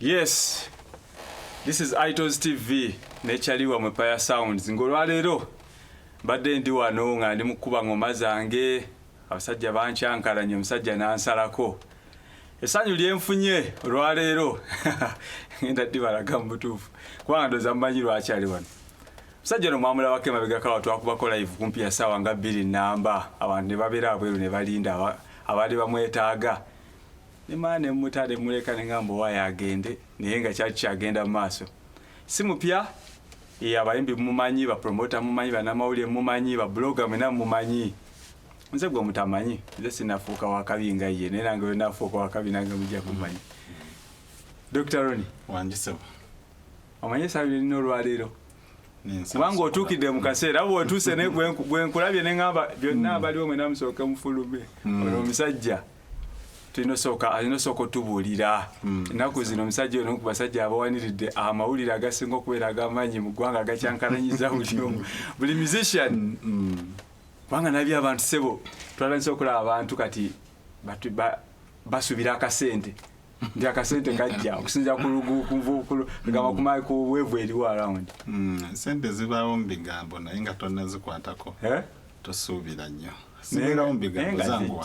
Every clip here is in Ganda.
Yes, this is Itals TV, nechaliwa mwepaya sounds. Ngolwalero badde ndi wano nga ndi mukuba ngoma zange, abasajja banchankalanye omusajja nansalako. Essanyu lyenfunye olwaleero ngenda dibalaga mbutuufu kubanga ndoza mmanyi lwaki ali wano. Musajja ono mwamulabako emabega kawa twakubako live kumpi ya ssaawa nga 2 namba, abantu ne babeera abweru ne balinda abaali bamwetaaga. Nemane mutale muleka nengambo waya agende naye nga kyali kyagenda mu maaso. Si mupya abayimbi mumanyi, ba promoter mumanyi, banamawulire mumanyi, ba blogger mwena mumanyi. Nze gwe mutamanyi, nze sinafuuka wakabi nga ye naye nange nafuuka wakabi nange mujja kumanyi. Dr. Ronnie wanjisebo omanyi sabire nino olwaleero kubanga otuukidde mu kaseera abo otuuse ne gwenkulabye ne ngamba byonna abaliwo mwena musooke mufulume ono omusajja alina sooka otubuulira ennaku zino omusajja ono ku basajja abawaniridde amawulire agasinga okubeera ag'amaanyi mu ggwanga agakyankalanyiza buli musician kubanga nabyo abantu sebo twalanise okulaba abantu kati basubira akasente ndi akasente kajja okusinza ku luguuku ngama kumayi ku weevu eriwo around sente zibaawo mu bigambo naye nga tonnazikwatako tosuubira nnyo ziberawo mu bigambo zangu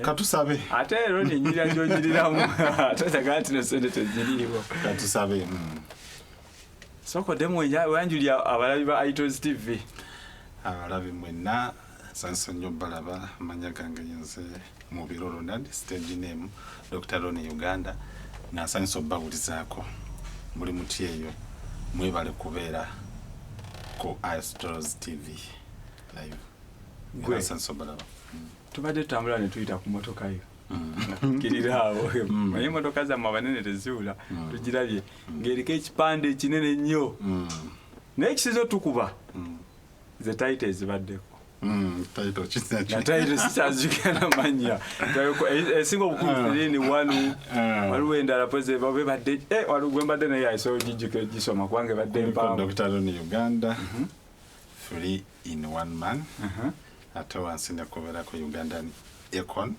katusabe ate ero nenyirira gyonyiriramu atasaga nti no sente teziriiwo katusabe sokoddemu wanjulia abalabi ba Itals TV. Abalabi mwenna sanso nnyo balaba amanya gange yenze mu biro Ronald stage name Dr. Ronnie Uganda na sanso bawulizaako muri muti eyo mwebale kubeera ko Itals TV live gwe sanso balaba tubadde tambula ne tuyita ku motoka yo kirira awo naye motoka za mabanene teziwula tugirabye ng'eriko ekipande ekinene nnyo naye ekisizo tukuba ze title zibaddeko title sikyazigana manya esinga obukuufiri ni waliwo endala poze babe badde waliwo mbadde naye ayisobola ogijjuka gisoma kubanga badde mpanvu. Dr. Ronnie Uganda 3 in 1 man ate wansi nekoberako Ugandan Econ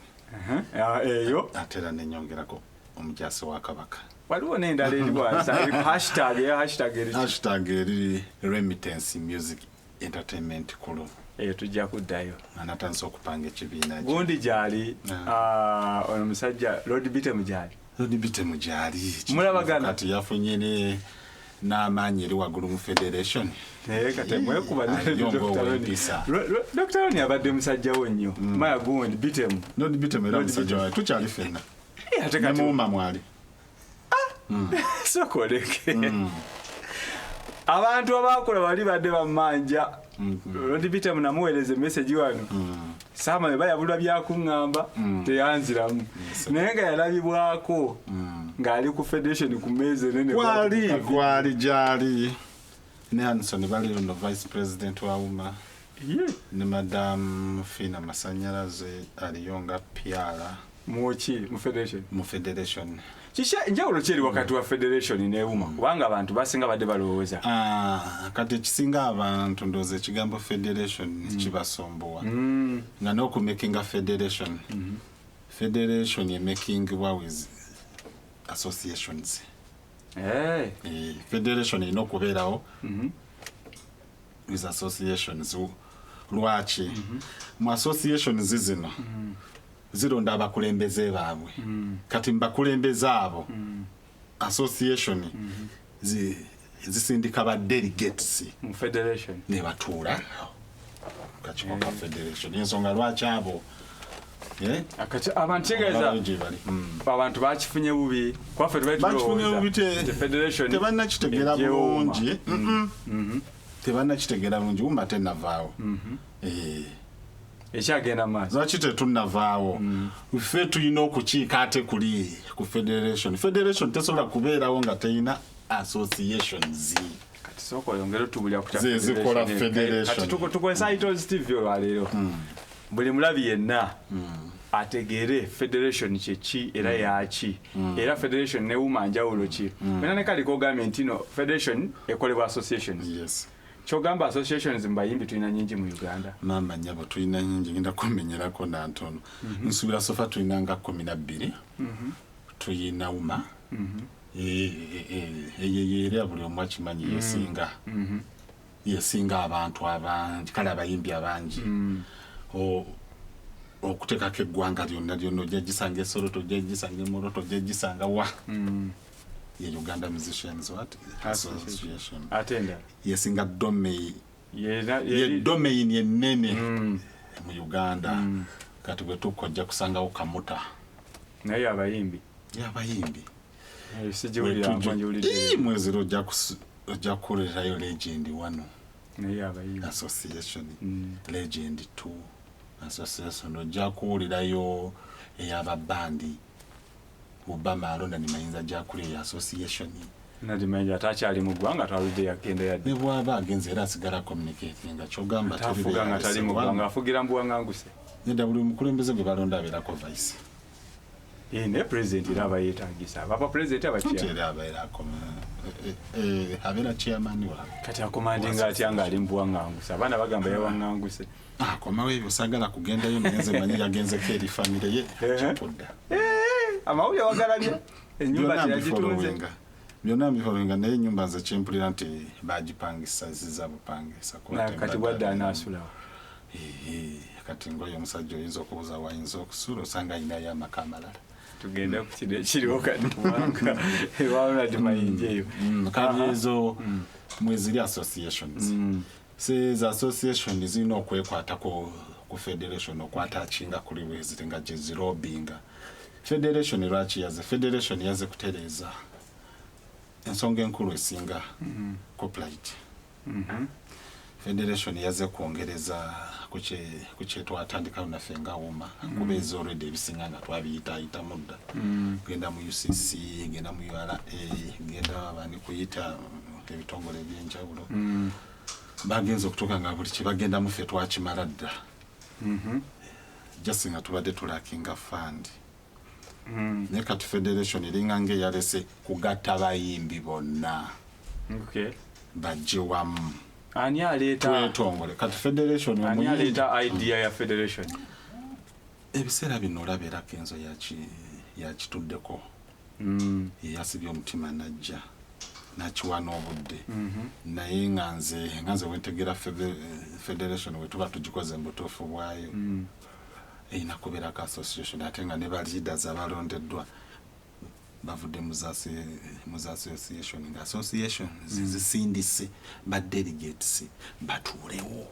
eyo ate era nenyongerako omujaasi wa Kabaka. Waliwo n'endala eri wansi hashtag eri remittance music entertainment kulu eyo tujja kuddayo anatandise okupanga ekibiina gundi gyali ono musajja Lord Bitemu gyali mulabagana kati yafunye n'amaanyi eri waggulu mu federation kati mwekuba Dr. Ronnie abadde musajjawo nnyo maya gundi Bitemu Lord Bitemu era musajja wawe tukyali ffenna nemuwuma mwali sokoleke abantu abakola bali badde bamanja Lord Bitemu namuweereza message wano sama we bayabulwa byakuŋŋamba teyanziramu naye nga yalabibwako ng'ali ku federation ku meeze nene kwali gyali ne Anderson bali ono vice president wa UMA ne madam Fina Masanyalaze aliyo nga Piara mu federation kisha njawulo kyeri wakati wa federation ne UMA kubanga abantu basinga badde balowooza kati ekisinga abantu ndooza ekigambo federation kibasombowa nga n'okumakinga federation emakingibwa with associations federation erina okubeerawo with associations lwaki mu associations zino zironda abakulembeze baabwe kati mbakulembeze abo association zisindika ba delegates mu federation ne batuula kachiko ka federation ensonga lwaki abo abantu tegeza abantu bakifunye bubi kwaffe federation tebannakitegera bulungi tebannakitegera bulungi UMA tenavaawo ekyagenda maaso lwaki tetunnavaawo ffe tulina okukiika ate kuli ku federation tesobola kubeerawo nga terina associations kati sooka oyongere otubulya zezikola federation tukozesa Itals TV olwaleero buli mulabi yenna ategeere federation kyeki era yaki era federation ne UMA njawulo ki mena ne kaliko ogambye nti no federation ekolebwa associations kyogamba associations mbayimbi tulina nyingi mu Uganda mama nyabo tulina nyingi ngenda kumenyerako na ntono nsuubira sofa tulina nga 12 tuyina UMA era buli omu akimanyi yesinga abantu abangi kale abayimbi abangi okuteekako eggwanga lyonna lyonna ojja gisanga esoloto ojja gisanga emoroto ojja gisanga wa ye Uganda Musicians Association yesinga domain ye domain ennene mu Uganda kati bwe tukojja kusangawo kamuta naye abayimbi mwezi ojja kukolerayo legend 1 naye abayimbi association legend 2 association ojja kuwulirayo ey'ababandi Obama alonda ni mayinza gyakuli ya association nadi mayinza atakyali mu ggwanga twaludde yagenda yadde ne bw'aba agenze era asigala communicate nga kyogamba tafuga nga tali mu ggwanga afugira mbuwanganguse nedda buli mukulembeze gwe balonda abeerako vice ne president era abayeetagisa abapa president abakyera abeerako abeera chairman wa kati akomandinga atya ng'ali mu buwanganguse abaana bagamba yawanganguse akomawo ebyo sagala kugendayo nayenze manyi yagenzeko eri famire ye kipudda amawulire wagalabya ennyumba teyagitunze byonna mbifolinga naye ennyumba nze kyempulira nti bagipangisa ziza bupangisa kati bwadde anaasulawo kati ngoyo omusajja oyinza okubuuza wayinza okusula osanga ayinayo amaka amalala tugenda ku kino ekiriwo kati kubanga ewalonadi mayinja eyo kali ezo mweziri associations za association zirina okwekwatako ku federation okwatakinga kuli bweziri nga gye zirobinga federation lwaki yaze federation yaze kutereeza ensonga enkulu esinga copyright federation yaze kwongereza ku kye twatandikawo naffe nga UMA kuba ezo already ebisinga nga twabiyitaayita mudda genda mu UCC genda mu URA genda bani kuyita ebitongole ebyenjawulo bagenza okutuuka nga buli kibagenda mu ffe twakimala dda just nga tubadde tulakinga fund naye kati federation eringa ng'eyalese kugatta bayimbi bonna bajje wamu ani aleeta twetongole kati federation ani aleeta idea ya federation ebiseera bino olabera Kenzo yakituddeko yasibye omutima najja nakiwa n'obudde naye nga nze wentegera federation we tuba tugikoze mubutuufu bwayo eyina kubeerako association ate nga ne ba leaders abalondeddwa bavudde mu association nga association zisindise ba delegates batuulewo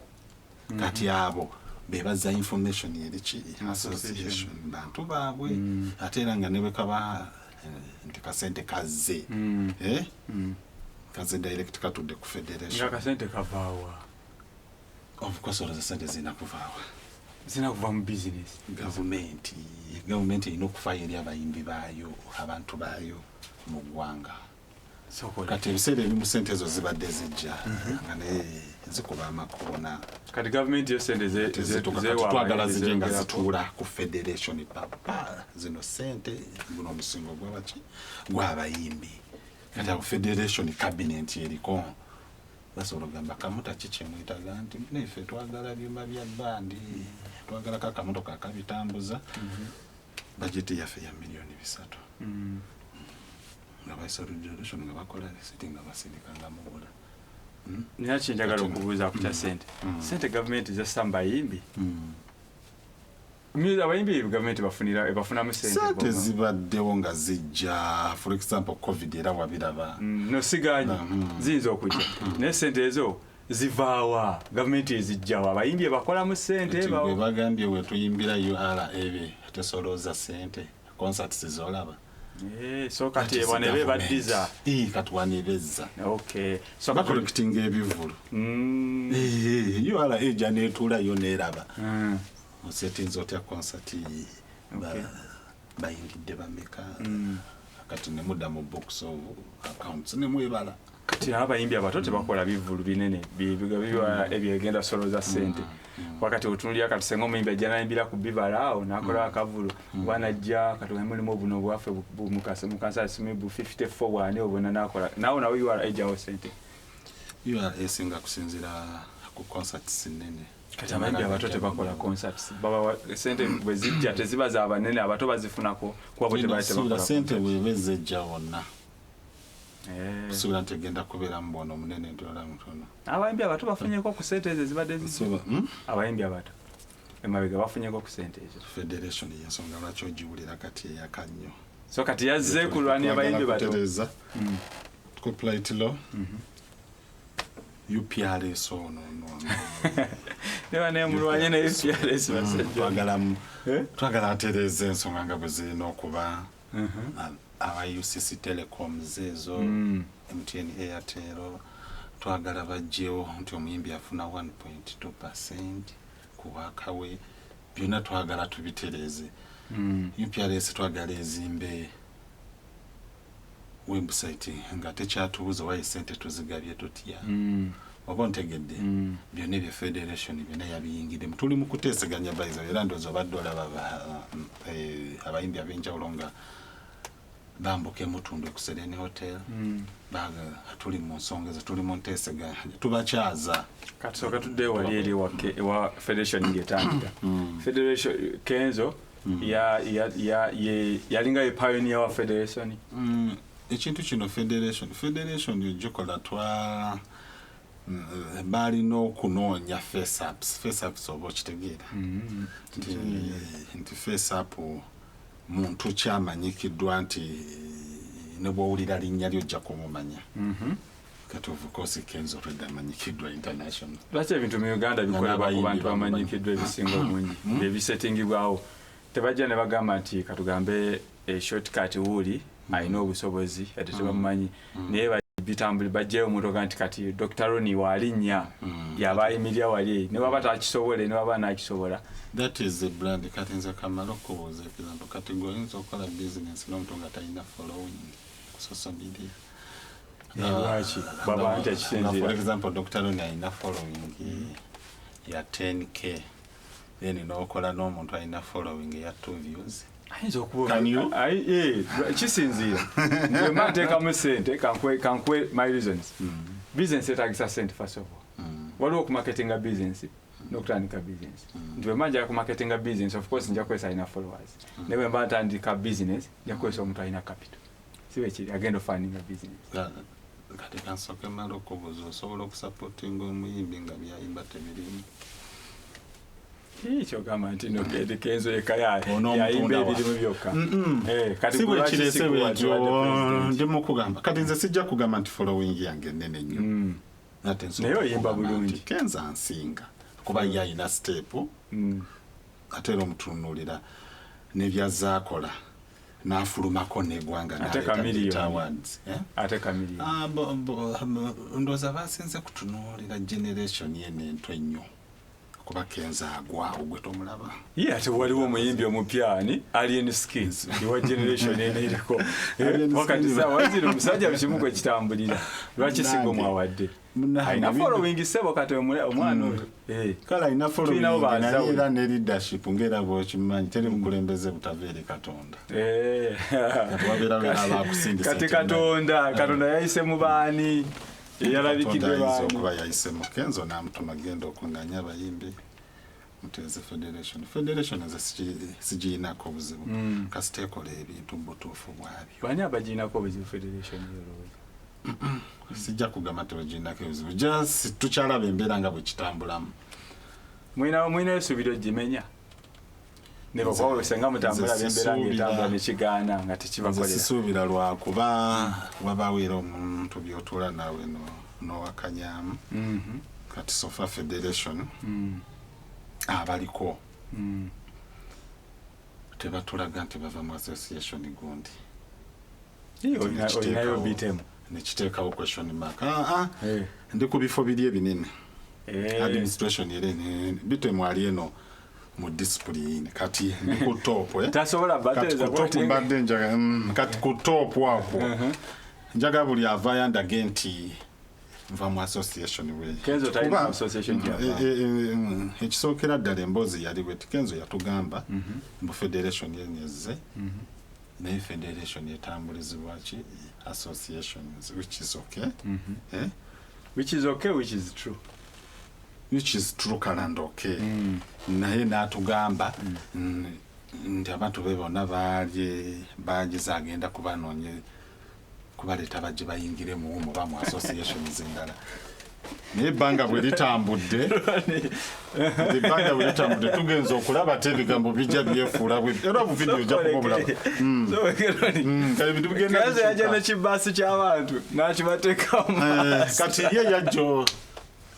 kati abo bebaza information eri ki association bantu baabwe ate era nga ne bwe kaba nti kasente kaze kaze direct katudde ku federation nga kasente kavaawa of course all the sente zina kuvaawa kuva mu business government erina okufaayo eri abayimbi baayo abantu baayo mu ggwanga kati ebiseera ebimu sente ezo zibadde zijja nga naye zikuba amakoona kati gavumenti yo sente twagala zijje nga zituula ku federation papa zino sente guno omusingo gw'abayimbi kati ako federation cabinet eriko basobola ogamba kamuta kikyemwetaga nti naife twagala byuma bya bandi twagala kakamotoka akabitambuza bajeti yaffe ya $3 million nga baisa resolution nga bakola siti nga basindika nga mubula naye kinjagala okubuuza kutya sente gavumenti zassa mbayimbi abayimbi gavumenti bafunamu sente zibaddewo nga zijja for example covid era wabiraba nosiganye ziyinza okujja naye sente ezo zivaawa gavumenti ezijjawo abayimbi bakolamu sente bagambye wetuyimbira URA tesolooza sente concerts zolaba so kati ebwana bebaddiza kati wanebezza so bakollectinga ebivulu URA ejja netuulayo neraba osetinza otya concert bayingidde bameka kati nemudda mu box of accounts nemwebala kati abayimbi abato tebakola bivulu binene ebyegenda solooza sente wakati otunulira kati senga omuyimbi ajja nayimbira ku bibala awo nakola akavulu bwanajja kati mulimu buno bwaffe mukansa simibu 54 bwane obona nakola nawo nawe URA ejjawo sente URA esinga kusinzira ku concerts nene kati abayimbi abato tebakola concerts baba sente bwe zijja teziba za banene abato bazifunako kuba bwe tebakola sente bwebeze ejja wonna kusuubira nti egenda kubeera mu bwono omunene ntola mutono abayimbi abato bafunyeko ku sente ezo zibadde abayimbi abato emabega bafunyeko ku sente ezo federation y'ensonga lwaki ogiwulira kati eyaka nnyo so kati yazze kulwanya abayimbi bato ku plate law UPRS ono newa ne mulwanye na UPRS twagala atereeza ensonga nga bwe zirina okuba aba UCC Telecoms ezo MTN Airtel twagala bajjewo nti omuyimbi afuna 1.2% ku mwaka we byonna twagala tubitereeze UPRS twagala ezimbe website nga tekyatubuza wayi sente tuzigabye tutya oba ntegedde byonna ebyo federation byonna yabiyingiremu tuli mu kuteeseganya bayiza era ndowooza obadde olaba abayimbi ab'enjawulo nga bambuke mutundu ku Serene Hotel tuli mu nsonga ezo tuli mu nteeseganya tubakyaza kati soka tudde wali eri wa federation ng'etandika federation Kenzo yalinga pioneer wa federation ekintu kino federation yogikola balina okunoonya face ups oba okitegeera nti face up muntu kyamanyikiddwa nti ne bw'owulira linnya lyojja kumumanya kati of course Kenzo already amanyikiddwa international lwaki ebintu mu Uganda bikolebwa ku bantu bamanyikiddwa ebisinga omungi ebisetingibwawo tebajja ne bagamba nti katugambe shortcut wuli alina obusobozi ate tebamumanyi naye bitambuli bajjayo omutoga nti kati Dr. Ronnie walinnya yabayimirya wali ne baba takisobole ne baba nakisobola that is a brand kati nze kamala okubuuza example kati goyinza okukola business n'omuntu nga talina following ku social media lwaki baba nti akisinzira for example Dr. Ronnie alina following ya 10k then n'okola n'omuntu alina following ya 2 views ayinza okuba kisinzira nze mateekamu sente kankwe my reasons business etagisa sente first of all waliwo okumarketinga business n'okutandika business nti bwe mba njala kumarketinga business of course nja kukozesa alina followers ne bwe mba ntandika business nja kukozesa omuntu alina capital sibe kiri agenda ofundinga business kati kansooke mala okubuuza osobola okusupportinga omuyimbi nga byayimba tebirimu kyogamba nti nogende Kenzo eka yayimba ebirimu byokka si bwe kirese bwekyo ndi mu kugamba kati nze sijja kugamba nti following yange nnene nnyo naye oyimba bulungi Kenzo ansinga kuba ye alina step ate era omutunuulira nebyazaakola n'afulumako n'eggwanga ate kamiliyoni ndowooza basinze kutunuulira generation yene ento ennyo kuba Kenzo agwawo gwe tomulaba ye ate waliwo omuyimbi omupyani alien skins iwa generation eneriko wakati sawa zino omusajja bikimu gwe kitambulira lwaki singa omwawadde alina following sebo kati omwana oyo kale alina following naye era ne leadership ng'era bw'okimanyi teri bukulembeze butava eri Katonda kati Katonda yayise mu baani yalabikidde baani okuba yayise mu Kenzo n'amutuma genda okuŋŋaanya abayimbi muteeze federation nze sigirinako obuzibu kasiteekola ebintu mu butuufu bwabyo bani abagirinako obuzibu federation yolowooza sijja kugamba tebagirinako ebizibu just tukyalaba embeera nga bwe kitambulamu mwinayo essuubiro gimenya ne bakwawulo senga mutambula bembeera ng'etambula nekigaana nga tekibakolera sisuubira lwakuba wabaawo era omuntu by'otuula naawe n'owakanyaamu kati sofa federation abaliko tebatulaga nti bava mu association gundi olinayo bitemu nekiteekawo question mark ndi ku bifo biri ebinene administration era bitemu ali eno mu discipline kati ndi ku top tasobola bateza mbadde njaga kati ku top wako njaga buli avaayo ndage nti nva mu association we Kenzo talina association ekisookera ddala emboozi yali bwe Kenzo yatugamba mu federation yenyeze naye federation etambulizibwa ki associations which is okay which is okay which is true which is true and okay. Naye n'atugamba nti abantu be bonna bagize agenda kubaleeta bajje bayingire mu associations endala. Naye ebbanga bwe litambudde tugenza okulaba te ebigambo bijja byefuula era buvidiyo ojja kuba obulaba. Kenzo yajja n'ekibaasi ky'abantu n'akibateekamu.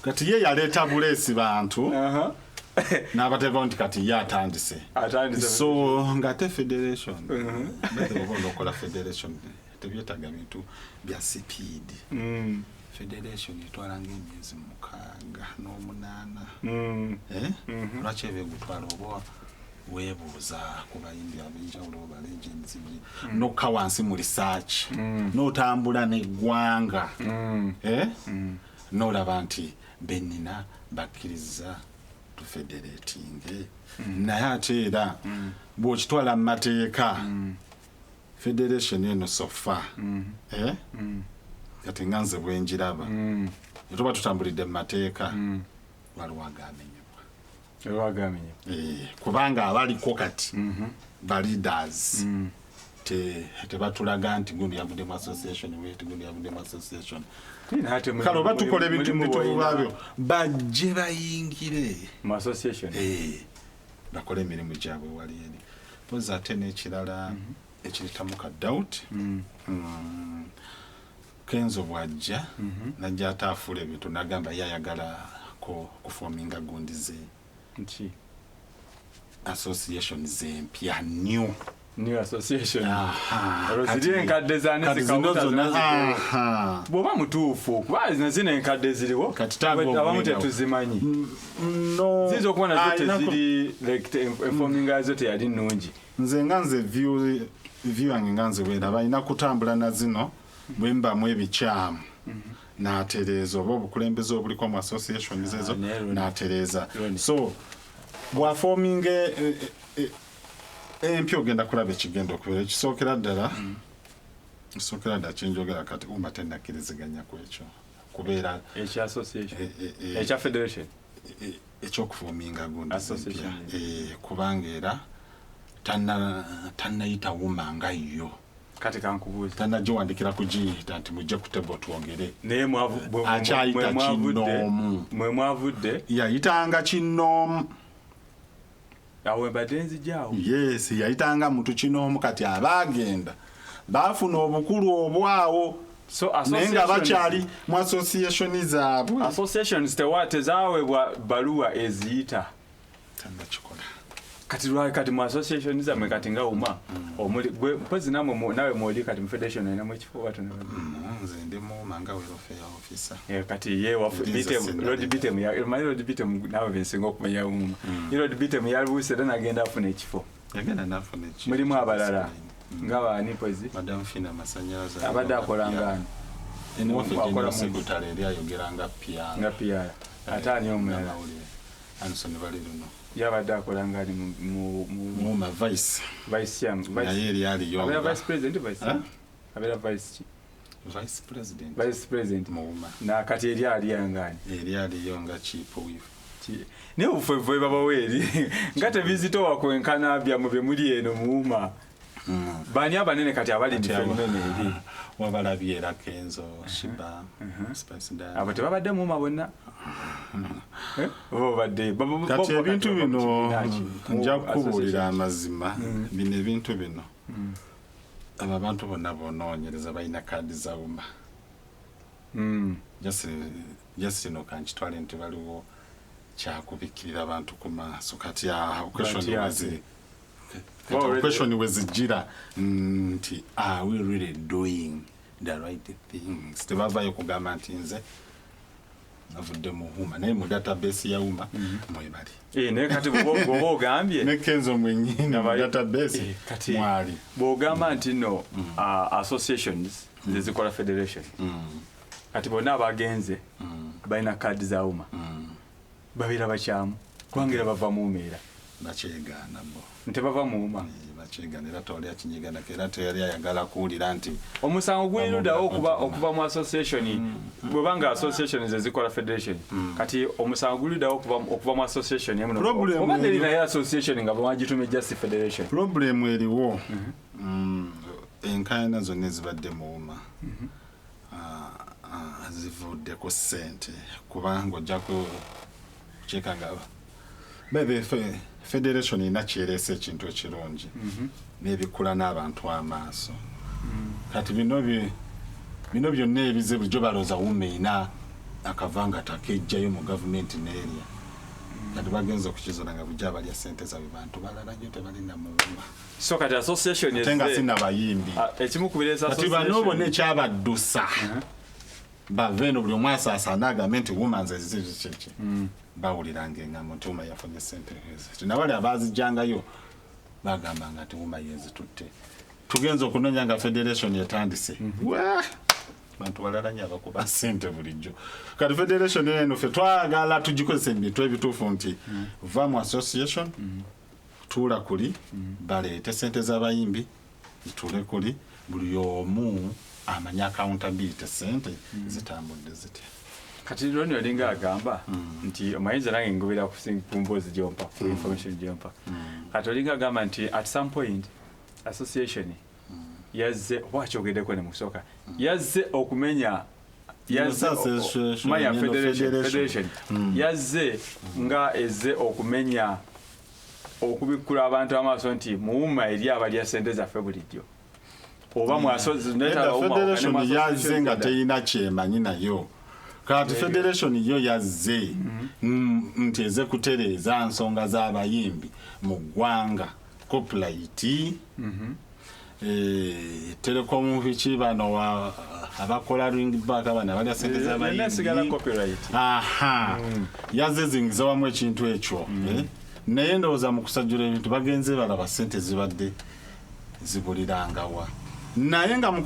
Kati ye yaleeta buleesi bantu n'abateekawo nti kati ye atandise. So ng'ate federation oba okola federation tebyetaaga bintu bya speed. Federation etwala ng'emyezi 6 n'omunaana. Lwaki ebegutwala oba weebuuza ku bayimbi ab'enjawulo oba legends n'okka wansi mu research n'otambula n'eggwanga n'olaba nti bennina bakkiriza tufederatinge. Naye ate era bw'okitwala mu mateeka federation eno sofa kati nga nze bwe njiraba tuba tutambulidde mu mateeka waliwo agamenyebwa. Kubanga abaliko kati ba leaders tebatulaga nti gundi yavudde mu association gundi yavudde mu association. Kale oba tukola ebintu bitubabyo bajje bayingire mu association bakole emirimu gyabwe wali eri. Pozi ate n'ekirala ekiritamu ka doubt Kenzo bwajja najja ataafula ebintu n'agamba yayagala kuforminga gundi ze association zempya new association. Ziri enkadde zaani zikawuta bw'oba mutuufu kuba zino enkadde ziriwo abamu tetuzimanyi. Ziyinza okuba nazo teziri enfominga zo teyali nnungi. Nze nga nze view yange nga nze weeraba alina kutambula na zino bwe mbamu ebikyamu n'atereeza oba obukulembeze obuliko mu association ezo n'atereeza. So bw'afominga empya ogenda kulaba ekigenda okubeera. Ekisookera ddala kyenjogera kati umba tennakkiriziganya ku ekyo kubeera ekya federation ekyokufominga gundi empya kubanga era tannayita wuma nga yo. Kati kankubuuza tannagiwandikira kugiyita nti mujje ku tebo twongere. Naye akyayita kinnoomu. Mwe mwavudde yayitanga kinnoomu. Awe mbadde nzijjaawo. Yes, yayitanga muntu kinnoomu. Kati abaagenda baafuna obukulu obwawo. Naye nga bakyali mu association zaabwe. Associations tezaawebwa baluwa eziyita. Tannakikola. Kati mu association zamwe kati nga uma mpozi nawe mwoli kati mu federation alinamu ekifo watu nze ndi muuma nga welfare officer. Kati ye road bitem nawe bensinga okumanya uma road bitem yaluuse era nagenda afuna ekifo. Yagenda nafuna ekifo. Mulimu abalala nga baani pozi Madam Fina Masanyaza abadde akola ngani akola secretary eri ayogera nga PR ate ani omulala Anderson Valiruno yabadde akola ngani mu vice naye eri aliyo vice president abera vice president muuma na kati eri ngani eri aliyo nga chief whip ne ufevo babaweeri nga tebizito wakwenkana byamu bye muli eno muuma bani abanene kati abali ndifenene eri wabalabye era Kenzo Shiba Spice Dad abo tebabadde muuma bonna kati ebintu bino nja kukubuulira amazima bino ebintu bino abo abantu bonna bonoonyereza balina kaadi za UMA just no kankitwale nti baliwo kyakubikkirira abantu ku maaso kati question wezijjira nti are we really doing the right things? Tebavaayo kugamba nti nze avudde mu UMA naye mu database ya UMA mwebali naye kati bw'oba ogambye ne Kenzo mwennyini mu database mwali bw'ogamba nti no associations zezikola federation kati bonna abagenze balina kaadi za UMA babeera bakyamu kubanga era bava mu UMA era bakyegaana bo ntebava mu UMA nakigaana era tewali akinyigaana era teyali ayagala kuwulira nti omusango gwiruddawo okuva mu association bwebanga association zezikola federation kati omusango gwiruddawo okuva mu association oba nerinayo association nga bwagitume just federation. Problem eriwo enkaayana zonna ezibadde mu UMA zivuddeko ssente kubanga ojjako kyekanga bebe federation erina kyereese ekintu ekirungi n'ebikula n'abantu amaaso kati bino byonna ebize bulijjo balooza UMA erina akavangata kejjayo mu gavumenti n'erya kati bagenza okukizola nga bujja abalya ssente zaabwe bantu balala nnyo tebalina mu UMA. So kati association tenga sina bayimbi ekimu kubireza kati bano bonna ekyabaddusa baveno buli omu asaasaana agambe nti UMA nze ziziki bawuliranga engambo nti UMA yafunye ssente ezo nabali abaazijjangayo bagambanga nti UMA yezitutte tugenza okunoonya nga federation etandise bantu balala nnyo abakuba ssente bulijjo kati federation eno ffe twagala tugikozesa ebintu ebituufu nti va mu association tuula kuli baleete ssente z'abayimbi zituule kuli buli omu amanya accountability ssente zitambudde zitya. Kati Ronnie olinga agamba nti omayinza nange ngobera ku mboozi gyompa ku information gyompa kati olinga agamba nti at some point association yazze wakyogeddeko ne musoka yazze okumenya Maya Federation yazze nga ezze okumenya okubikula abantu amaaso nti mu UMA eri abalya ssente zaffe bulijjo oba mu federation yazze nga teyina kyemanyi nayo kati federation yo yazze nti eze kutereeza nsonga z'abayimbi mu ggwanga copyright telecom biki bano abakola ringback abana balya ssente z'abayimbi yazze zingiza wamu ekintu ekyo naye ndowooza mu kusajjula ebintu bagenze balaba ssente zibadde zibulirangawa naye nga mu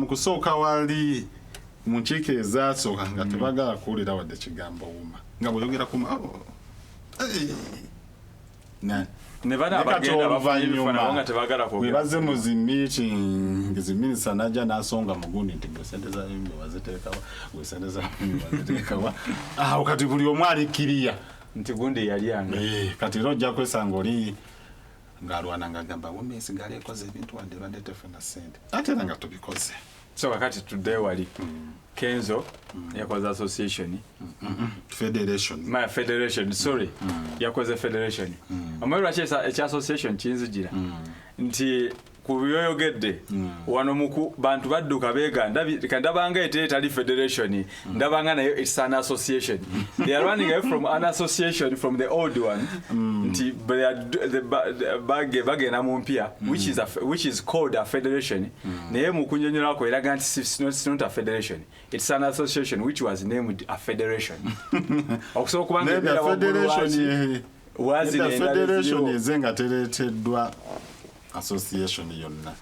kusooka wali mu nkiiko ezasooka nga tebagala kuwulira wadde kigambo UMA nga bweyogera ku webaze mu zimiitingi ziminisa najja n'asonga mugundi nti gwe ssente zayimbi waziteekawa gwe ssente zayimbi waziteekawa awo kati buli omu alikkiriya nti gundi yalyanga kati era ojja kwesanga oli ng'alwana ng'agamba UMA esigala ekoze ebintu wadde badde tefuna ssente ate era nga tubikoze. So kakati tudde wali Kenzo yakoze association federation sorry yakoze federation amara ekya association kinzigira nti kubiyoyogedde wano muku bantu badduka beega ndabanga etali federation ndabanga nayo it's an association they are running away from an association from the old one nti the bagena mu mpya which is called a federation naye mukunyonyola ko eraga nti it's not a federation it's an association which was named a federation okusobola kubanga federation ezenga tereeteddwa association yonna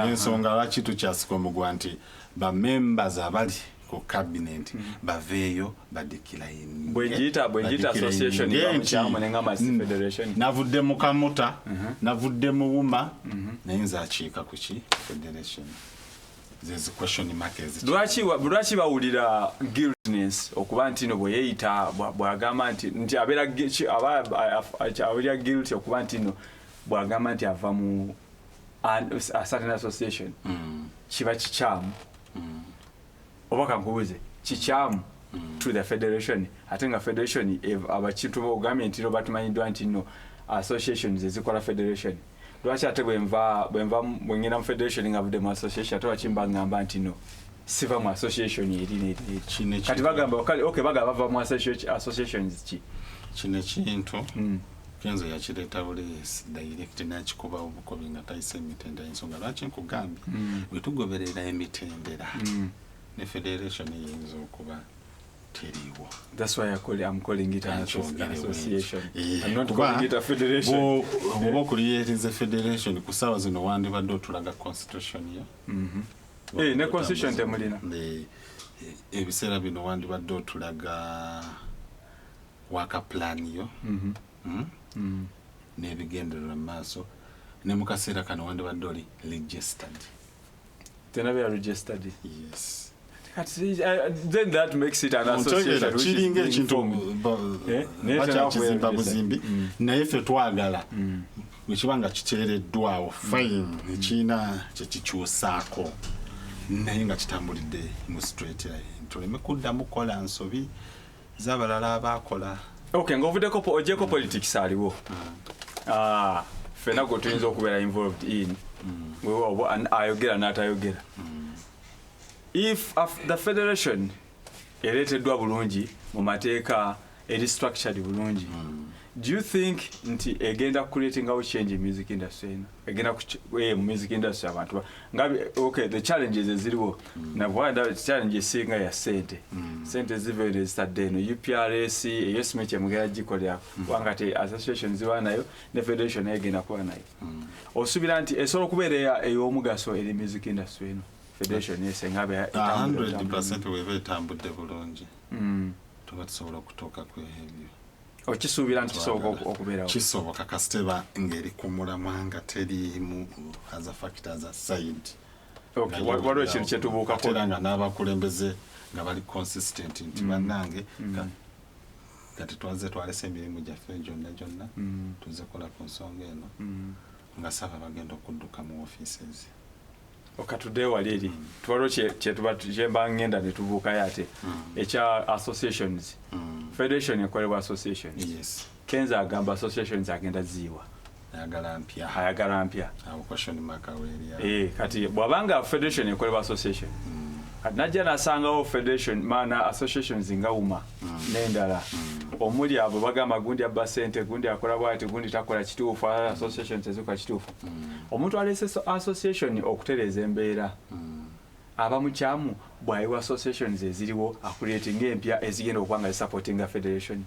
ensonga lwaki tukyasika omugwa nti bamembers abali ku cabinet baveeyo badikirayini bwegiyita association navudde mu kamuta navudde mu UMA naye nze akiika ku ki federation zezi question markers lwaki bawulira guiltiness okuba nti no bweyeyita bwagamba nti abeera guilty okuba nti no bwagamba nti ava mu a certain association kiba kikyamu oba kankubuuze kikyamu to the federation ate nga federation abakintu bogambye nti no batumanyiddwa nti no associations ezikola federation lwaki ate bwengenda mu federation nga budde mu association ate wakimba ngamba nti no siva mu association eri kati bagamba bagamba bava mu associations ki kino ekintu Kenzo yakireeta buleesi direct n'akikuba obukobi nga tayise emitendera ensonga lwaki nkugambye bwe tugoberera emitendera ne federation eyinza okuba teriiwo. That's why I'm calling it an association. I'm not calling it a federation. Oba okuliyeetiza federation ku ssaawa zino wandibadde otulaga constitution yo ne constitution temulina ebiseera bino wandibadde otulaga waka plan yo n'ebigendererwa mu maaso ne mu kaseera kano wandibadde oli registered. Tenabe registered. Yes. Then that makes it an association which kiringa is ekintu bakizimba buzimbi naye ffe twagala ekibanga kiteereddwawo fine ekiina kyekikyusaako naye nga kitambulidde mu straight tuleme kuddamu kukola nsobi z'abalala abaakola. Okay, ng'ovuddeko ogyeko politics aliwo ffenna gwe tuyinza okubeera involved in ayogera n'atayogera. If the federation ereeteddwa bulungi mu mateeka eri structured bulungi, do you think nti egenda creating out change in music industry eno? Egenda mu music industry abantu okay, the challenges eziriwo nabwanda challenges singa ya sente ziveere zitadde eno UPRS eyo simeke emugera gikolera kubanga te association ziwa nayo ne federation nayo egenda kuba nayo. Osuubira nti esobola okubeera ey'omugaso eri music industry eno? Federation yesenga be 100% webe etambudde bulungi tuba tusobola okutuuka ku ebyo. Okisuubira nti kisoboka okubeerawo? Kisoboka kasiteba ngeri ku mulamwa nga teri mu as a factor as a side. Okay, waliwo ekintu kyetubuukako era nga n'abakulembeze nga bali consistent nti bannange kati twaze twalese emirimu gyaffe gyonna tuze kola ku nsonga eno nga saba bagenda okudduka mu offices. Okatudde wali eri twaliwo kyemba ngenda ne tubuukayo ate ekya associations. Federation ekolebwa associations. Yes. Kenzo agamba associations agenda ziiwa ayagala mpya. Question mark aweri. Kati bwabanga federation ekolebwa association kati najja nasangawo federation maana associations nga UMA n'endala omuli abo bagamba gundi abba sente gundi akola bwati gundi takola kituufu associations ezikola kituufu. Omuntu alese association okutereeza embeera abamukyamu bwayiwa associations eziriwo akulieting empya ezigenda okuba nga supporting federation.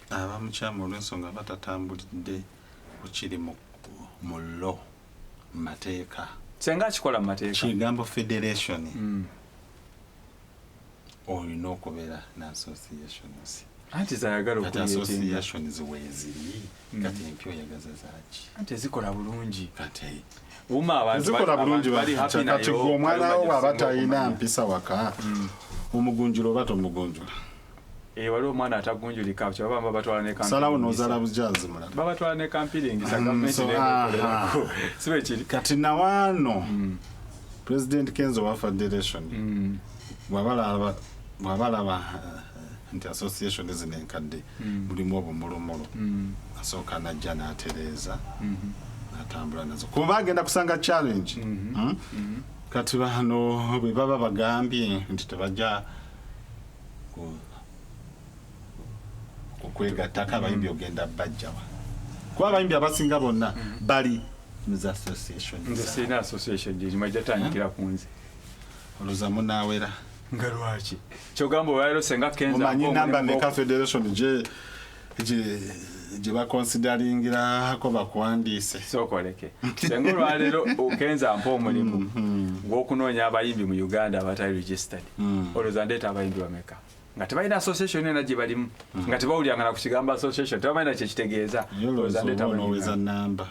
Abamukyamu olw'ensonga batatambulidde kukiri mu law mateeka senga kikola mu mateeka kigambo federation olina okubeera n'associations. Anti zayagala associations weziri kati empya oyagaza zaaki anti zikola bulungi kati UMA abantu zikola bulungi bali happy nayo. Kati omwana wo bw'aba talina mpisa waka omugunjula oba tomugunjula. Waliwo omwana atagunjulika kyabamba batwala ne kampi salawo n'ozaala bujaazi mulala babatwala ne kampiringi sa gavumenti n'ekolerako sibe kiri kati nawaano President Kenzo wa Federation bw'abalaba nti association zino enkadde mulimu obumulumulo asooka najja n'atereeza n'atambula nazo kuba bagenda kusanga challenge. Kati bano bwe baba bagambye nti tebajja okwegattako abayimbi ogenda bajjawa kuba abayimbi abasinga bonna bali muza association. Nze sirina association gyemajja tandikira ku nze olowooza munaawera nga lwaki kyogamba olwaliro senga Kenzo omanyi namba meka federation gye bakonsidaringirako bakuwandiise sookoleke senga olwaliro Kenzo ampa omulimu gw'okunoonya abayimbi mu Uganda abatali registered. Olowooza ndeeta abayimbi bameka nga tebalina association ena gye balimu nga tebawulyanga ku kigambo association tebamalina kyekitegeeza. Olowooza ndeeta namba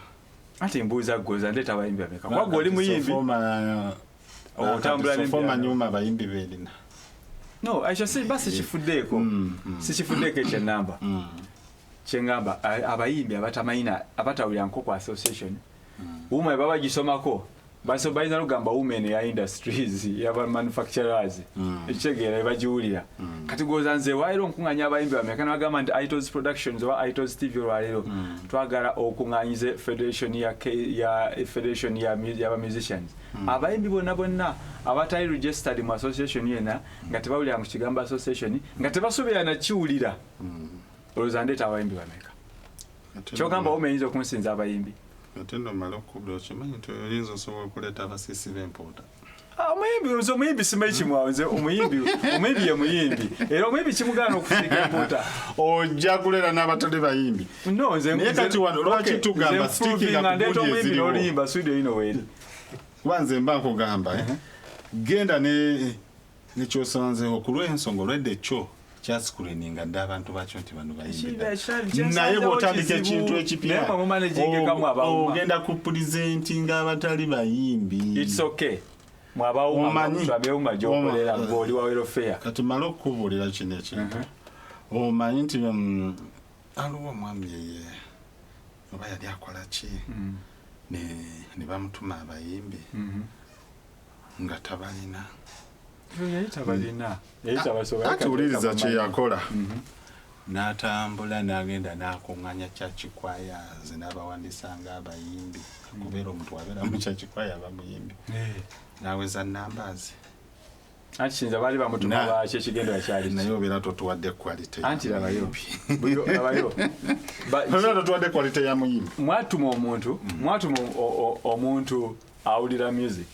anti mbuuza ggoza ndeeta abayimbi bameka wagwe oli muyimbi otambula n'embyama nyuma abayimbi beerina. No, ekyo basi kifuddeeko sikifuddeeko ekyenamba kyengamba abayimbi abatawulira nko ku association UMA baba gisomako balina lugamba women ya industries yaba manufacturers ekitegeera bagiwulira kati goza nze waayiro nkuŋŋanya abayimbi bameka nabagamba nti itals productions oba itals tv olwaleero twagala okuŋŋanyize federation y'aba musicians abayimbi bonna abatali registered mu association yena nga tebawulira ku kigambo association nga tebasuubira nakiwulira. Olowooza ndeeta abayimbi bameka kyogamba omeyinza okunsinza abayimbi ate nomala okukubula okimanyi nti oyinza osobola okuleeta abasiisi b'empoota. Omuyimbi simanyi kimwawe nze omuyimbi ye muyimbi era omuyimbi kimugaana okusiiga empoota ojja kuleera n'abatali bayimbi. Naye kati wano lwaki tugamba sitikinga ndeeta omuyimbi n'oluyimba studio yino weeri kuba nze mba nkugamba genda nekyosanzeho ku lw'ensonga olwedde kyo kyasikuleninga dde abantu bakyo nti bano bayimbi naye bw'otandika ekintu ekipya ogenda ku pulizentinga abatali bayimbi. It's okay. Kati mala okubuulira kino ekintu omanyi nti aliwo omwami yeye oba yali akola ki ne bamutuma abayimbi nga tabalina ati wuliriza kye yakola n'atambula n'agenda n'akuŋŋanya kyakikwayaz n'abawandisanga abayimbi kubeera omuntu wabeera mu kyakikwaya abamuyimbi naweza numbers anti kinza bali bamutuma baki ekigendera kyali naye obeera totuwadde quality anti labayo obeera totuwadde quality ya muyimbi. Mwatuma omuntu awulira music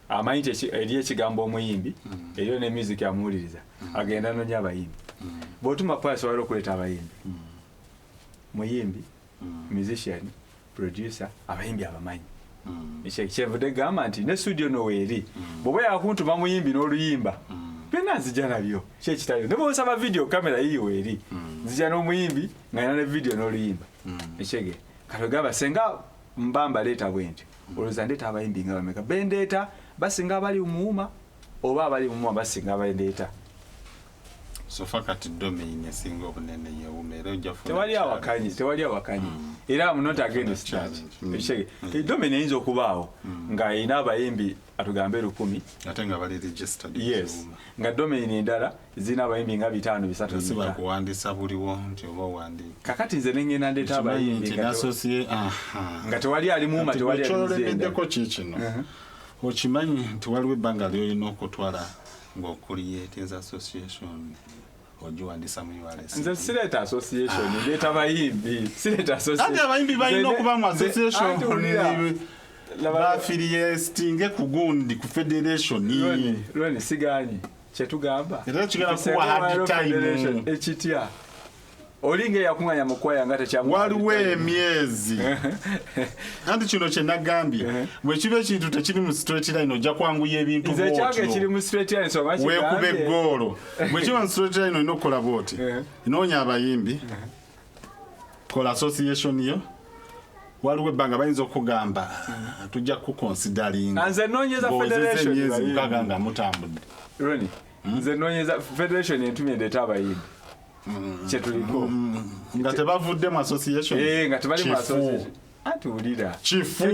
amanyi eri ekigambo omuyimbi eriyo ne music amuwuliriza agenda nonya abayimbi bw'otuma pasi wali okuleeta abayimbi muyimbi musician producer abayimbi abamanyi kyevudde gamba nti ne studio noweeri bw'oba yakuntuma muyimbi n'oluyimba byonna nzija nabyo kyekitali ne bw'osaba video kamera yiiweeri nzija n'omuyimbi nga yina ne video n'oluyimba ekyege kati gamba senga mbamba leeta bwentyo olowooza ndeeta abayimbi nga bameka bendeeta basinga abali muuma oba abali muuma basinga abendeeta sofa kati domain esinga obunene yeewumeera ojja tewali awakanyi era I'm not against that domain eyinza okubaawo nga erina abayimbi atugambe 10 ate nga bali registered. Yes, nga domain endala zirina abayimbi nga 5-3 siba kuwandiisa buliwo nti oba owandiika kakati nze nengenda ndeeta abayimbi nga tewali ali muuma tewali alimiddeko kikino okimanyi nti waliwo ebbanga lyolina okutwala ng'okuliyetinza association ogiwandisa mu URS. Nze sireeta association ndeeta bayimbi sireeta association ate abayimbi balina okuba mu association baafiliyetinge ku gundi ku federation Ronnie siganyi kyetugamba era kigenda kuwa hard time ekitya olinga yakuŋŋanya mu kwaya nga tekyamu waliwo emyezi anti kino kye nagambye bwe kiba ekintu tekiri mu straight line ojja kwanguya ebintu weekuba eggoolo bwe kiba mu straight line olina okukola bwoti noonya abayimbi kola association yo waliwo ebbanga bayinza okugamba tujja kukonsidaringa nze noonyeza federation emyezi mukaga nga mutambudde. Ronnie nze noonyeza federation entumye ndeeta abayimbi kyetuliko nga tebavudde mu association nga tebali mu association atuwulira kifu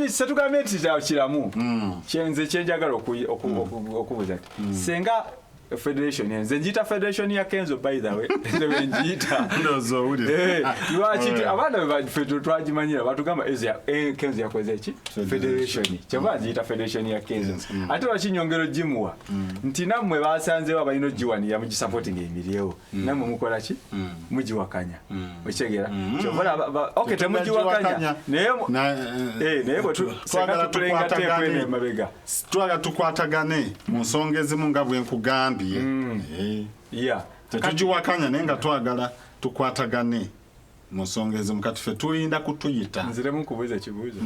setugambye nti kiramu kyenze kyenjagala okubuuza ti senga federation nze njiyita federation ya Kenzo by the way nze njiyita lwaki abaana beffe twagimanyira batugamba Kenzo yakoze eki federation kyeva njiyita federation ya Kenzo ate lwakinyongero gimuwa nti nammwe basanzewo abalina ogiwanira mugisupporting emiryewo nammwe mukola ki mugiwakanya okyegera kyova temugiwakanya naye twagala tukwatagane mu nsonga ezimu nga bwe nkugambye tetugiwakanya naye nga twagala tukwatagane mu nsonga ezimu kati ffe tulinda kutuyita. Nziremu nkubuuza ekibuuzo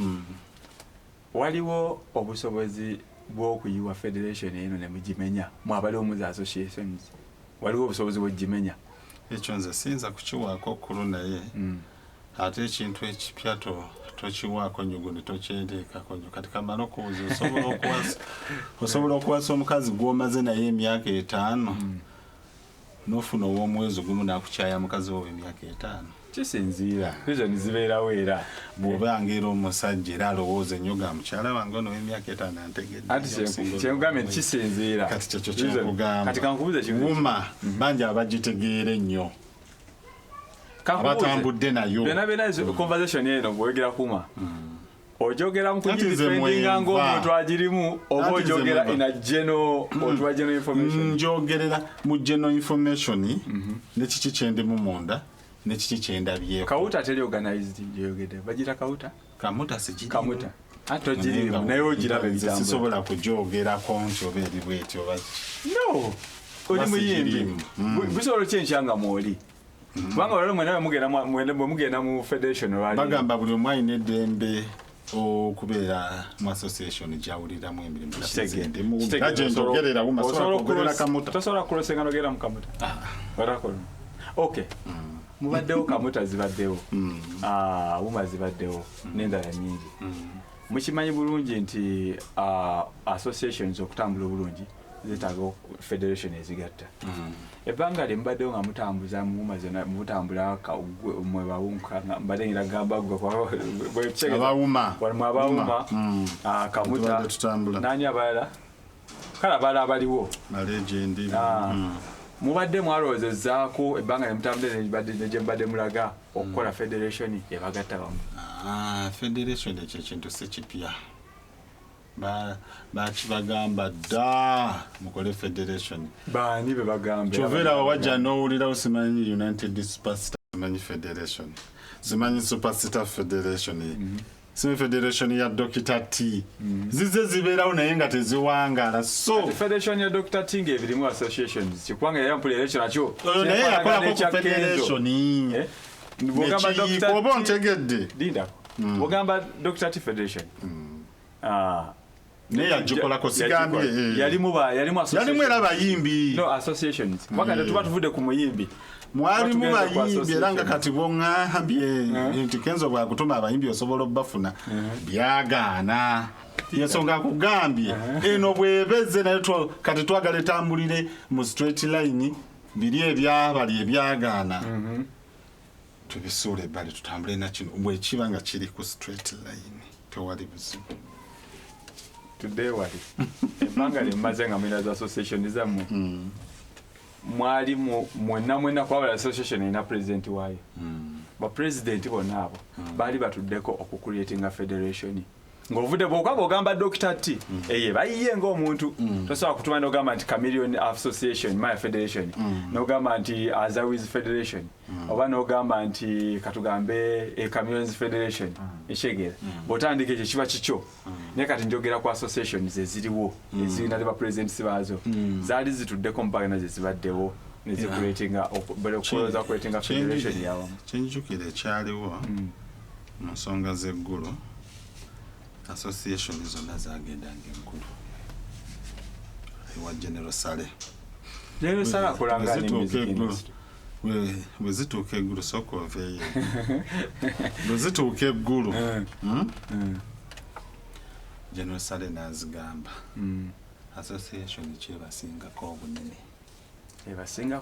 waliwo obusobozi bw'okuyiwa federation eno ne mugimenya mwabaliwo muza associations waliwo obusobozi bw'ogimenya? Ekyo nze siyinza kukiwaako kkulu naye ate ekintu ekipya tokiwaako nyugundi tokyenteekako nyo kati kamala okubuuza osobola okuwasa omukazi gw'omaze naye emyaka 5 n'ofuna ow'omwezi gumu n'akukyaya mukazi wo emyaka 5 kisinziira ezo nizibeerawo era bw'oba ngera omusajja era alowooza ennyo ga mukyala wange ono w'emyaka 5 antegedde anti kyenkugambye nti kisinziira kati kyekyo kyekugamba kati kankubuuza wuma bangi abagitegeera ennyo abatambudde nayo byonna conversation eno bwegera kuma ojogera mu kugidifendinga ng'omuntu agirimu oba ojogera in a general or general information? Njogerera mu general information ne kiki kyendimu munda ne kiki kyendabyeko. Kawuta teri organized yogede bagira kawuta kamuta sijiri kamuta ato jiri nayo ogirabe bitambo sisobola kujogera konti oberi bweti oba no oli muyimbi bisobola kyenshanga mwoli kubanga olwo mwenawe mugenda mu federation wali bagamba buli omwe ayina eddembe okubeera mu association gyawuliramu emirimu tosobola kulosenga nogera mu kamuta orakola okay mubaddewo kamuta zibaddewo wuma zibaddewo n'endala nyingi mukimanyi bulungi nti associations okutambula obulungi zetaaga federation ezigatta ebbanga lye mubaddewo nga mutambuza muwuma zonna mutambula mwe bawunka mbadde ngiragamba abawuma kamuta nani abalala kale abalala abaliwo mubadde mwalowoozezaako ebbanga lye mutambula negye mubadde mulaga okukola federation ebagatta bamu federation ekyo ekintu si kipya bakibagamba dda mukole federation baani be bagambe kyovera wajja n'owulirawo simanyi united superstar simanyi federation simanyi superstar federation simanyi federation ya Dr. T zize zibeerawo naye nga teziwangaala so federation ya Dr. T ng'ebirimu associations kikwanga yampula election nakyo naye yakolako ku federation oba ontegedde linda bwogamba Dr. T federation naye yagikolako sigambye yalimu era bayimbi associations wakati tuba tuvudde ku muyimbi mwalimu bayimbi era nga kati bwoŋŋambye nti Kenzo bwakutuma abayimbi osobola obbafuna byagaana yensonga akugambye eno bwebeze naye kati twagala etambulire mu straight line biri ebyabali ebyagaana tubisuule ebbali tutambule nakino bwekiba nga kiri ku straight line tewali buzibu today wali ebbanga lyemmaze nga mwina za association zammwe mwali mwenna kwabala association erina president waayo bapresidenti bonna abo baali batuddeko okucreatinga federation ng'ovudde bwokaba ogamba Dr. T eye bayiye ng'omuntu tosobola kutuma n'ogamba nti Chameleon Association my federation n'ogamba nti Azawiz federation oba n'ogamba nti katugambe Chameleons federation ekyegera bw'otandika ekyo kiba kikyo naye kati njogera ku associations eziriwo ezirina ne bapresidents baazo zaali zituddeko mpaka nazo zibaddewo nezicreatinga okuloza creatinga federation yawamu kyenjukira ekyaliwo mu nsonga z'eggulu association zonna zagendanga enkulu ewa General Sale akolanga bwe zituuka eggulu sooka oveeyo bwe zituuka eggulu General Sale n'azigamba association kyebasingako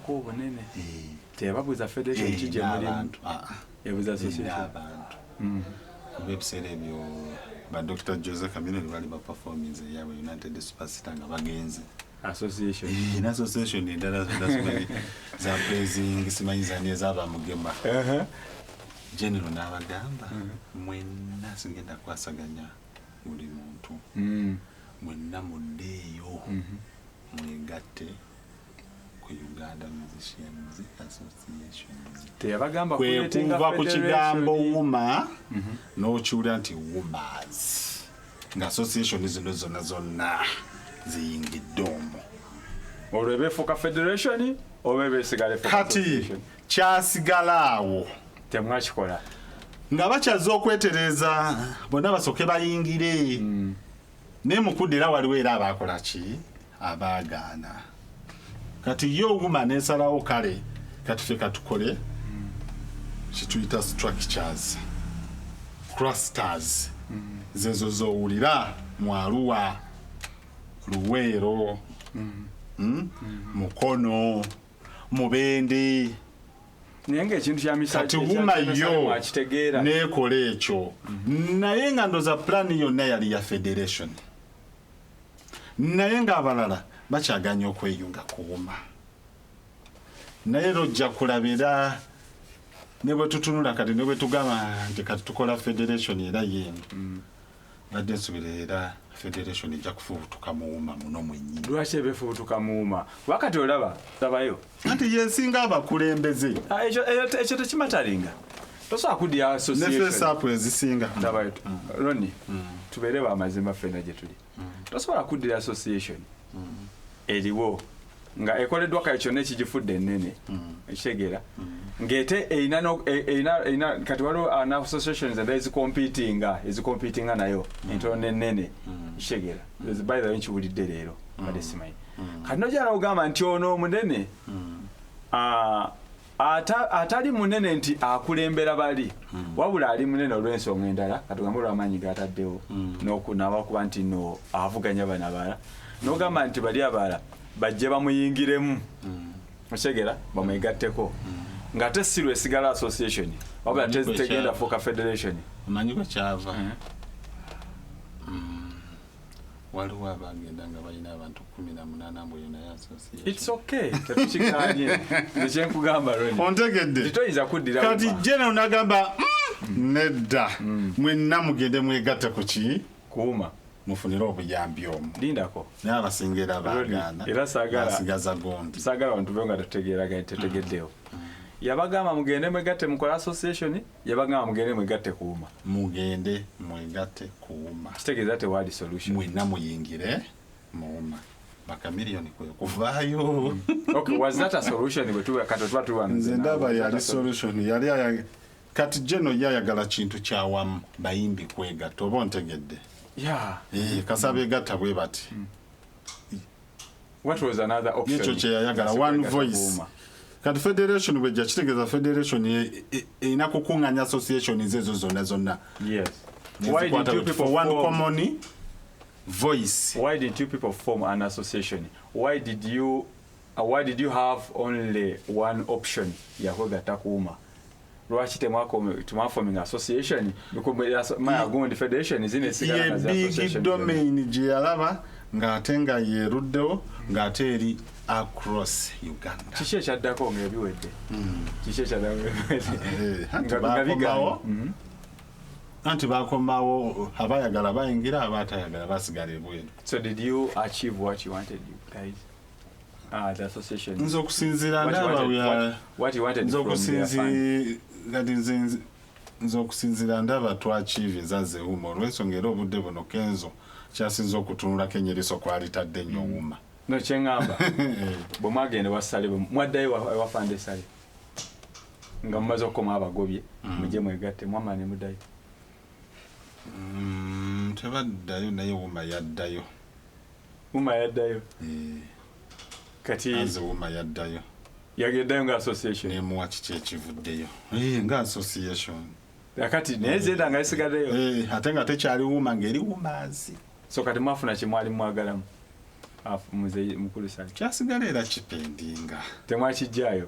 obunene tebabuuza federation kijje mulimu ebuuza association abantu ebiseera ebyo ba Dr. Jose Chameleon bali ba performance yawe United Superstar nga bagenze association endala za praising simanyi zani ezaba mugema general n'abagamba mwenna singenda kwasaganya buli muntu mwenna muddeeyo mwegatte ku Uganda Musicians Association teyabagamba kuva ku kigambo wuma n'okiwulira nti womas nga association zino zonna ziyingidde omwo olwo ebeefuuka federation oba ebeesigala kati kyasigala awo temwakikola nga bakyaza okwetereza bonna basooke bayingire naye mukudde era waliwo era abaakola ki abaagaana kati yo wuma nesalawo kale kati ffe katukole kituyita structures clusters zezo zowulira mu Arua Luweero Mukono Mubende naye ng'ekintu kya kati wuma yo nekola ekyo naye nga ndoza plani yonna yali ya federation naye ng'abalala bakyaganya okweyunga kuwuma naye lojja kulabira ne bwe tutunula kati ne bwe tugamba nti kati tukola federation era yeno badde nsubira era federation ejja kufubutuka muwuma muno mwennyini lwaki ebefubutuka muwuma wakati olaba labayo anti yensinga abakulembeze ekyo tekimatalinga tosobola kudya association ezisinga labayo Ronnie tubeere bamazima ffenna gye tuli tosobola kuddira association eriwo nga ekoleddwa kale kyonna ekigifudde ennene ekitegeera ng'ete eyina kati waliwo an associations and ezicompetinga nayo entono n'ennene ekitegeera by the way nkiwulidde leero badde simanyi kati nojala ogamba nti ono omunene atali munene nti akulembera bali wabula ali munene olw'ensonga endala katugambe olw'amaanyi gataddewo n'abakuba nti no avuganya bano abala n'ogamba nti bali abala bajje bamuyingiremu okitegeera bamwegatteko ng'ate si lwesigala association wabula tegenda fuuka federation omanyi bwe kyava waliwo abagenda nga balina abantu 18 mbwe naye association. It's okay tetukikanye nekyenkugamba Ronnie ontegedde titoyinza kuddira kati jena onagamba nedda mwenna mugende mwegatte ku ki kuuma mufunire obuyambi omwo lindako naye abasingira abaganda era basigaza gondi saagala bantu be nga tetegeddewo yabagamba mugende mwegatte mukola association yabagamba mugende mwegatte kuuma mugende mwegatte kuuma kitegeeza tewali solution mwenna muyingire muuma bakamiliyoni kwe kuvaayo okay was that a solution bwetuba katotuba tuwana nze ndaba yali solution yali kati jeno yayagala kintu kyawamu bayimbi kwegatta oba ontegedde kasaba egatta bwe bati what was another option ekyo kyeyayagala one voice kati federation bwejja kitegeeza federation erina kukuŋŋanya association ezo zonna why did you people one common voice why did you people form an association why did you have only one option yakwegatta kuuma lwaki temwaforming association mayagundi federation ye big domain gye yalaba ng'ate nga yeruddewo ng'ate eri across Uganda kiki ekyaddako ng'ebiwedde kiki ekyaddako anti bakomawo abayagala bayingira abatayagala basigala ebweru. So did you achieve what you wanted, you guys? The association. Nze okusinziira ndaba what you wanted from their fund. Nze okusinziira ndaba twachieve zaze humo olw'ensonga era obudde buno Kenzo kyasinza okutunulako enyeriso kwalitadde nnyo wuma. No kyengamba bwe mwagenda wasale mwaddayo wafande sale nga mumaze okukoma abagobye mujje mwegatte mwama ne muddayo. Tebaddayo naye wuma yaddayo. Wuma yaddayo. Kati aze wuma yaddayo. Yageddayo nga association. Nemuwa kiki ekivuddeyo. Nga association. Kati nezenda nga isigaddeyo. Ate nga tekyali wuma ng'eri wumazi. So kati mwafuna kimwali mwagalamu. Muzeyi mukulu sale. Kyasigala era kipendinga. Temwakijjayo.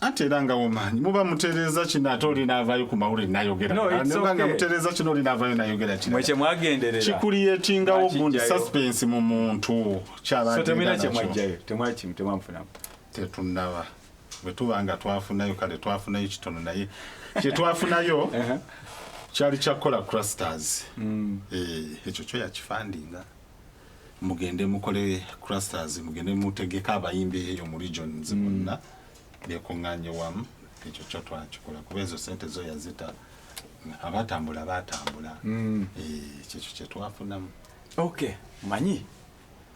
Ate era nga womanyi muba mutereeza kino ate olinaavaayo ku mawulire nayogera. Nga mutereeza kino olinaavaayo nayogera kino. Mwe kye mwagenderera. Kikuliyetingawo gundi suspense mu muntu. So temwina kye mwajjayo. Temwamufunamu. Tetunnaba. Bwe tuba nga twafunayo kale twafunayo kitono naye kye twafunayo kyali kyakola clusters. Ekyo kyo yakifandinga. Mugende mukole clusters, mugende mutegeka abayimbi eyo mu regions bonna byekunganye wamu ekyo kyo twakikola kuba ezo sente zo yazita abatambula ekyo kye twafunamu. Okay, manyi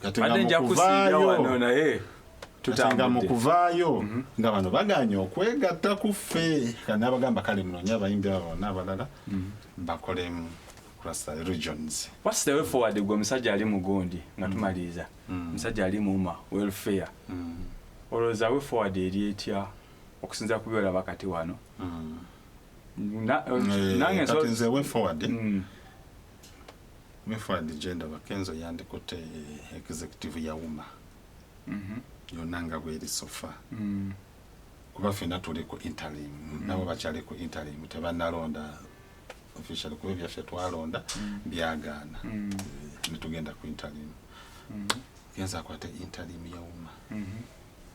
katenga mukuvaayo nga bano baganya okwegatta ku ffe kandi abagamba kale munonya abayimbi abo n'abalala bakolemu cluster regions. What's the way forward gwe musajja ali mugondi nga tumaliza musajja ali UMA Welfare olowooza way forward eri etya okusinza ku byolaba kati wano kati nze way forward genda Kenzo yandikutte executive ya UMA yonna nga bweri sofa kuba ffenna tuli ku interim nabo bakyali ku interim tebannalonda official kuba ebyaffe twalonda byagaana netugenda ku interim. Kenzo akwate interim ya UMA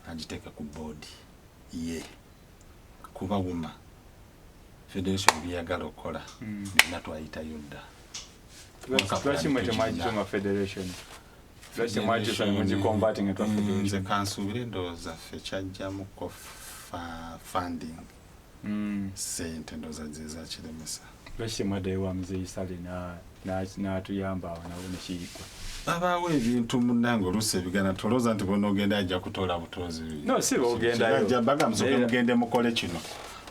agiteeka ku board ye kuba UMA federation byagala okukola byonna twayitayo dda. Lwaki mwe temwagituma federation? Lwaki temwagituma mugiconverting into federation? Nze kansuubire ndowooza ffe kyajjamuko funding sente ndowooza ze zakiremesa. Lwaki temwaddayo wa muzeeyi sale n'atuyamba awo nawo nekiyigwa. Abaawo ebintu munnange oluusi ebigana tolooza nti bona ogenda ajja kutoola butozi. No, si ogendayo. Baga musooke mugende mukole kino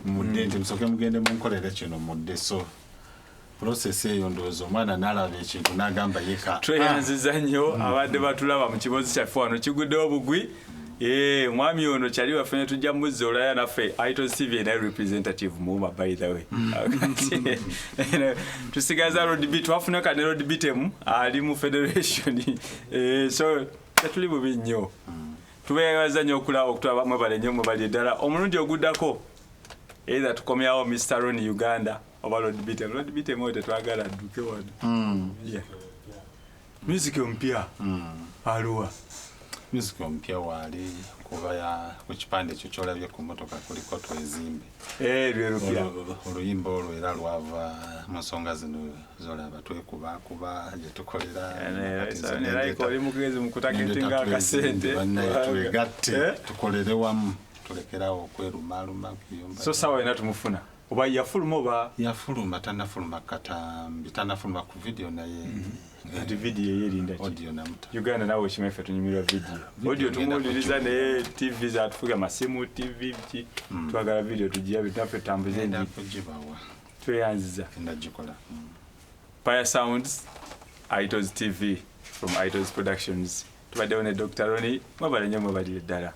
mudde nti musooke mugende munkolere kino mudde so process eyo ndowooza omwana n'alaba ekintu n'agamba yeka. Tweyanziza nnyo abadde batulaba mu kibozi kyaffe wano kiguddewo bugwi. Mwami ono kyali waffe ne tujja muzza olaya naffe Itals TV and representative Muma by the way. Tusigaza road beat wafuna ka ne road beat emu ali mu federation. So tuli bubi nnyo. Tubeebaza nnyo okulaba okutaba mwe bale nnyo mwe bali ddala. Omulundi oguddako either tukomyawo Mr. Ronnie Uganda oba road beat emu tetwagala dduke wano. Music mpya. Aluwa. Music mpya wali kuba ya ku kipande ekyo kyolabye ku motoka kuliko twezimbe. Lwe lupya. Oluyimba olwo era lwava mu nsonga zino zolaba twekuba gye tukolera. Like oli mugezi mu kutagetinga akasente. Twegatte tukolere wamu tulekerawo okwerumaaluma kuyomba. So sawa ina tumufuna. Oba yafuluma oba? Yafuluma tanafuluma katambi tanafuluma ku video naye. Ati video yerinda audio na mta. Uganda nawe chimefe tunyumirwa video. Audio tumuuliriza ne TV za tufuga masimu TV ki twagala video tujiya bitafe tambuze ndi kujibawa. Tweyanziza. Ndagikola. Fire Sounds Itals TV from Itals Productions. Tubadde ne Dr. Ronnie mwabale nnyo mwabali ddala.